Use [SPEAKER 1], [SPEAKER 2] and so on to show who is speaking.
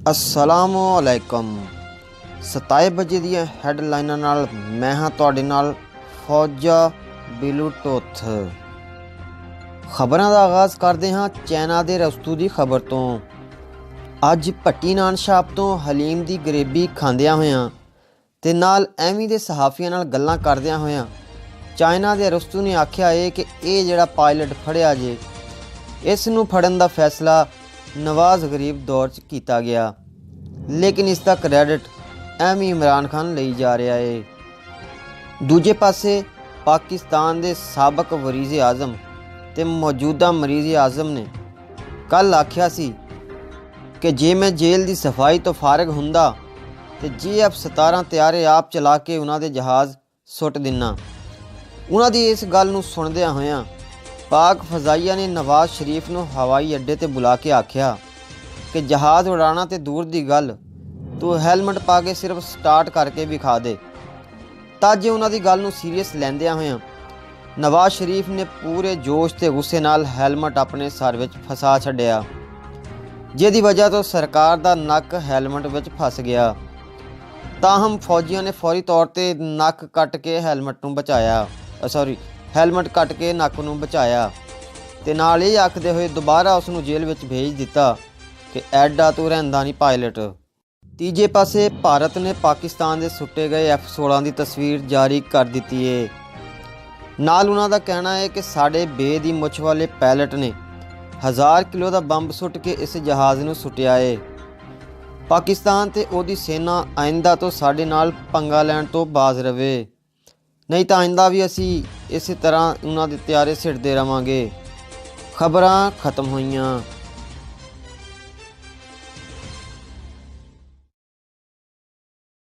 [SPEAKER 1] अस्सलामुअलैकुम। 27 ਵਜੇ ਦੀਆਂ ਹੈਡਲਾਈਨਾਂ ਨਾਲ ਮੈਂ ਹਾਂ ਤੁਹਾਡੇ ਨਾਲ ਫੌਜਾ ਬਿਲੂਟੁਥ। ਖਬਰਾਂ ਦਾ ਆਗਾਜ਼ ਕਰਦੇ ਹਾਂ ਚਾਈਨਾ ਦੇ ਰਸਤੂ ਦੀ ਖਬਰ ਤੋਂ। ਅੱਜ ਭੱਟੀ ਨਾਨ ਛਾਪ ਤੋਂ ਹਲੀਮ ਦੀ ਗਰੇਬੀ ਖਾਂਦਿਆਂ ਹੋਇਆਂ ਤੇ ਨਾਲ ਐਵੇਂ ਦੇ ਸਹਾਫੀਆਂ ਨਾਲ ਗੱਲਾਂ ਕਰਦਿਆਂ ਹੋਇਆਂ ਚਾਈਨਾ ਦੇ ਰਸਤੂ ਨੇ ਆਖਿਆ ਹੈ ਕਿ ਇਹ ਜਿਹੜਾ ਪਾਇਲਟ ਫੜਿਆ ਜੇ ਇਸ ਨੂੰ ਫੜਨ ਦਾ ਫੈਸਲਾ नवाज गरीब दौर च किया गया, लेकिन इसका क्रेडिट एवं इमरान खान ले जा रहा है। दूजे पासे पाकिस्तान के साबक वरीज़े आज़म ते मौजूदा मरीज़े आज़म ने कल आख्या सी कि जे मैं जेल की सफाई तो फारग हुंदा ते JF 17 त्यारे आप चला के उन्होंने जहाज़ सुट दिना। उन्होंने इस गल नूं सुनदियां होइयां पाक फजाइया ने नवाज शरीफ ਨੂੰ हवाई अड्डे ते बुला के आख्या कि जहाज़ उड़ाना तो दूर की गल तू हैलमेट पा के सिर्फ स्टार्ट करके विखा दे। ताजे उन्होंने गल नूं सीरीयस लैंदियां होइयां नवाज शरीफ ने पूरे जोश ते गुस्से नाल हैलमेट अपने सर विच फसा छड्डिया, जिहदी वजह तो सरकार दा नक हैलमेट विच फस गया। ताहम फौजियों ने फौरी तौर पर नक कट के हैलमेट नूं बचाया हैलमेट कट के नक नूं बचाया ते नाल ये आखदे होए दोबारा उसनूं जेल विच भेज दिता कि ऐडा तू रहिंदा नहीं पायलट। तीजे पासे भारत ने पाकिस्तान के सुटे गए F-16 की तस्वीर जारी कर दी है। नाल उन्हां दा कहना है कि साडे बे दी मुछ वाले पायलट ने 1000 किलो का बंब सुट के इस जहाज़ नूं सुटिया है। पाकिस्तान ते ओदी सेना आइंदा तो साडे नाल पंगा लैण तो बाज रवे, नहीं तो आइंदा भी असी इस तरह उन्हां दे त्यारे सिटदे रहांगे। खबरां खत्म होईयां।